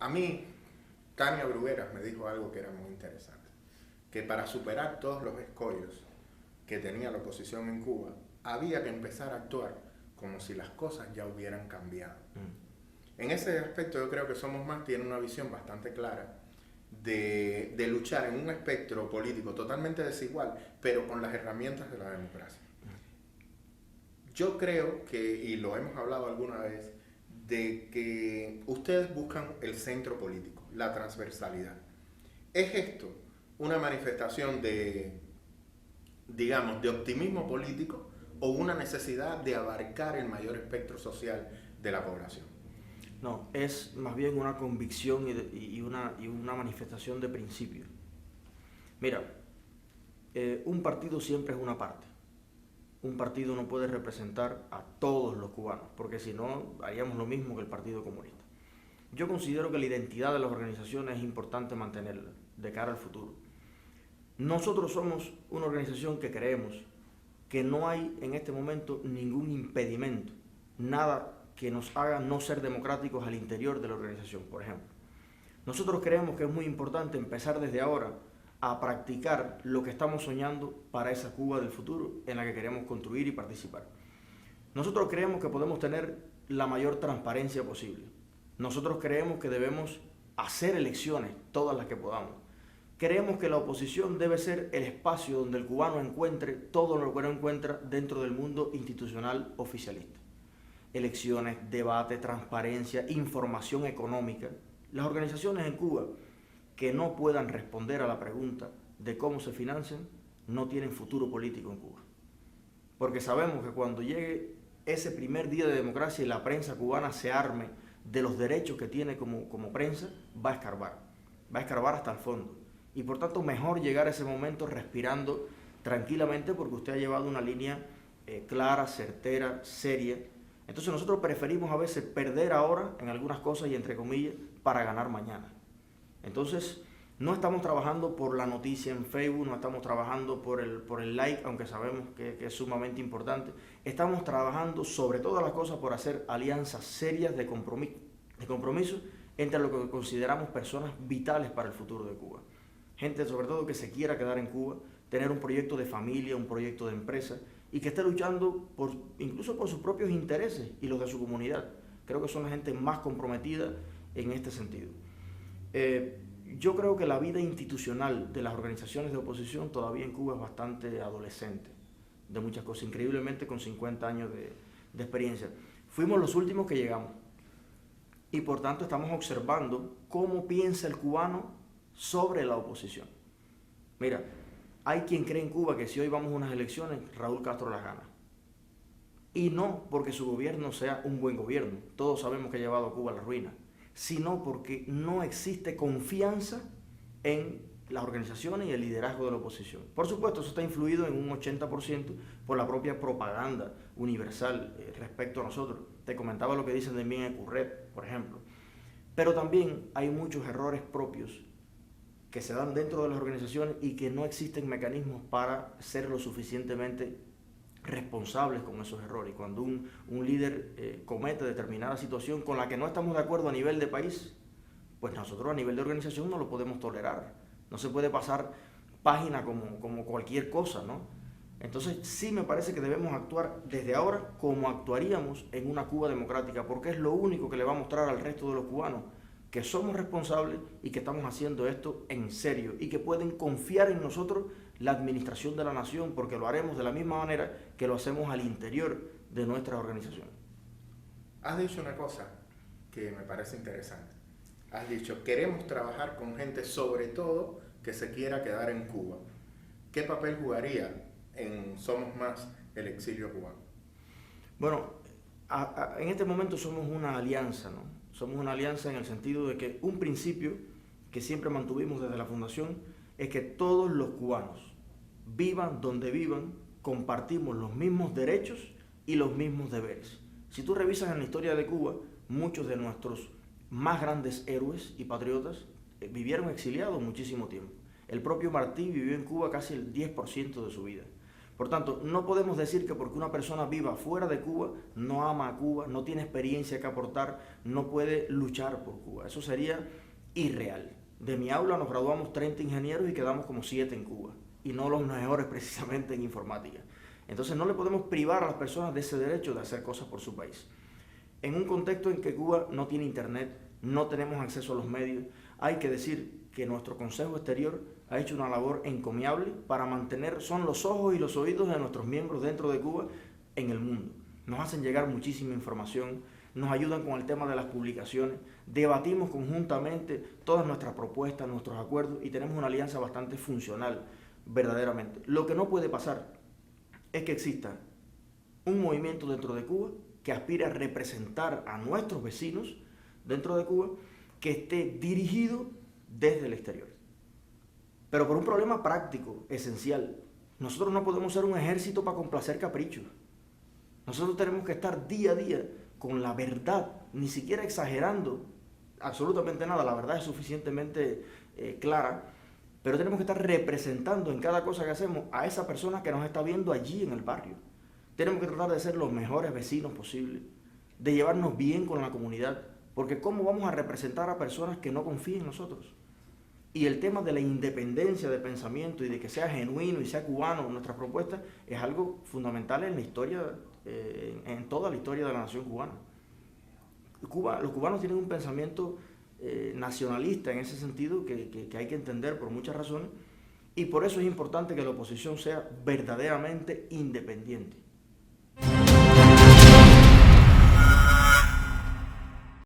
A mí, Tania Brugueras me dijo algo que era muy interesante, que para superar todos los escollos que tenía la oposición en Cuba, había que empezar a actuar como si las cosas ya hubieran cambiado. En ese aspecto yo creo que Somos Más tiene una visión bastante clara de luchar en un espectro político totalmente desigual, pero con las herramientas de la democracia. Yo creo que, y lo hemos hablado alguna vez, de que ustedes buscan el centro político, la transversalidad. ¿Es esto una manifestación de, digamos, de optimismo político o una necesidad de abarcar el mayor espectro social de la población? No, es más bien una convicción y una manifestación de principio. Mira, un partido siempre es una parte. Un partido no puede representar a todos los cubanos, porque si no, haríamos lo mismo que el Partido Comunista. Yo considero que la identidad de las organizaciones es importante mantenerla de cara al futuro. Nosotros somos una organización que creemos que no hay en este momento ningún impedimento, nada que nos haga no ser democráticos al interior de la organización, por ejemplo. Nosotros creemos que es muy importante empezar desde ahora a practicar lo que estamos soñando para esa Cuba del futuro en la que queremos construir y participar. Nosotros creemos que podemos tener la mayor transparencia posible. Nosotros creemos que debemos hacer elecciones, todas las que podamos. Creemos que la oposición debe ser el espacio donde el cubano encuentre todo lo que no encuentra dentro del mundo institucional oficialista. Elecciones, debate, transparencia, información económica. Las organizaciones en Cuba que no puedan responder a la pregunta de cómo se financian no tienen futuro político en Cuba. Porque sabemos que cuando llegue ese primer día de democracia y la prensa cubana se arme de los derechos que tiene como prensa, va a escarbar hasta el fondo. Y por tanto mejor llegar a ese momento respirando tranquilamente porque usted ha llevado una línea clara, certera, seria. Entonces nosotros preferimos a veces perder ahora en algunas cosas y entre comillas para ganar mañana. Entonces no estamos trabajando por la noticia en Facebook, no estamos trabajando por el like, aunque sabemos que es sumamente importante. Estamos trabajando sobre todas las cosas por hacer alianzas serias de compromiso entre lo que consideramos personas vitales para el futuro de Cuba. Gente sobre todo que se quiera quedar en Cuba, tener un proyecto de familia, un proyecto de empresa y que esté luchando incluso por sus propios intereses y los de su comunidad. Creo que son la gente más comprometida en este sentido. Yo creo que la vida institucional de las organizaciones de oposición todavía en Cuba es bastante adolescente, de muchas cosas, increíblemente con 50 años de experiencia. Fuimos los últimos que llegamos y por tanto estamos observando cómo piensa el cubano sobre la oposición. Mira, hay quien cree en Cuba que si hoy vamos a unas elecciones, Raúl Castro las gana. Y no porque su gobierno sea un buen gobierno, todos sabemos que ha llevado a Cuba a la ruina, sino porque no existe confianza en las organizaciones y el liderazgo de la oposición. Por supuesto, eso está influido en un 80% por la propia propaganda universal respecto a nosotros. Te comentaba lo que dicen de mí en Ecurret, por ejemplo. Pero también hay muchos errores propios que se dan dentro de las organizaciones y que no existen mecanismos para ser lo suficientemente responsables con esos errores. Cuando un líder comete determinada situación con la que no estamos de acuerdo a nivel de país, pues nosotros a nivel de organización no lo podemos tolerar. No se puede pasar página como cualquier cosa, ¿no? Entonces sí me parece que debemos actuar desde ahora como actuaríamos en una Cuba democrática, porque es lo único que le va a mostrar al resto de los cubanos que somos responsables y que estamos haciendo esto en serio y que pueden confiar en nosotros la administración de la nación, porque lo haremos de la misma manera que lo hacemos al interior de nuestra organización. Has dicho una cosa que me parece interesante. Has dicho, queremos trabajar con gente sobre todo que se quiera quedar en Cuba. ¿Qué papel jugaría en Somos Más el exilio cubano? Bueno, en este momento somos una alianza, ¿no? Somos una alianza en el sentido de que un principio que siempre mantuvimos desde la fundación es que todos los cubanos, vivan donde vivan, compartimos los mismos derechos y los mismos deberes. Si tú revisas en la historia de Cuba, muchos de nuestros más grandes héroes y patriotas vivieron exiliados muchísimo tiempo. El propio Martí vivió en Cuba casi el 10% de su vida. Por tanto, no podemos decir que porque una persona viva fuera de Cuba, no ama a Cuba, no tiene experiencia que aportar, no puede luchar por Cuba. Eso sería irreal. De mi aula nos graduamos 30 ingenieros y quedamos como 7 en Cuba, y no los mejores precisamente en informática. Entonces no le podemos privar a las personas de ese derecho de hacer cosas por su país. En un contexto en que Cuba no tiene internet, no tenemos acceso a los medios, hay que decir que nuestro Consejo Exterior ha hecho una labor encomiable para mantener, son los ojos y los oídos de nuestros miembros dentro de Cuba en el mundo. Nos hacen llegar muchísima información, nos ayudan con el tema de las publicaciones, debatimos conjuntamente todas nuestras propuestas, nuestros acuerdos y tenemos una alianza bastante funcional, verdaderamente. Lo que no puede pasar es que exista un movimiento dentro de Cuba que aspire a representar a nuestros vecinos dentro de Cuba, que esté dirigido desde el exterior. Pero por un problema práctico, esencial. Nosotros no podemos ser un ejército para complacer caprichos. Nosotros tenemos que estar día a día con la verdad, ni siquiera exagerando absolutamente nada. La verdad es suficientemente clara, pero tenemos que estar representando en cada cosa que hacemos a esa persona que nos está viendo allí en el barrio. Tenemos que tratar de ser los mejores vecinos posibles, de llevarnos bien con la comunidad, porque ¿cómo vamos a representar a personas que no confíen en nosotros? Y el tema de la independencia de pensamiento y de que sea genuino y sea cubano nuestras propuestas es algo fundamental en la historia, en toda la historia de la nación cubana. Los cubanos tienen un pensamiento nacionalista en ese sentido que hay que entender por muchas razones, y por eso es importante que la oposición sea verdaderamente independiente.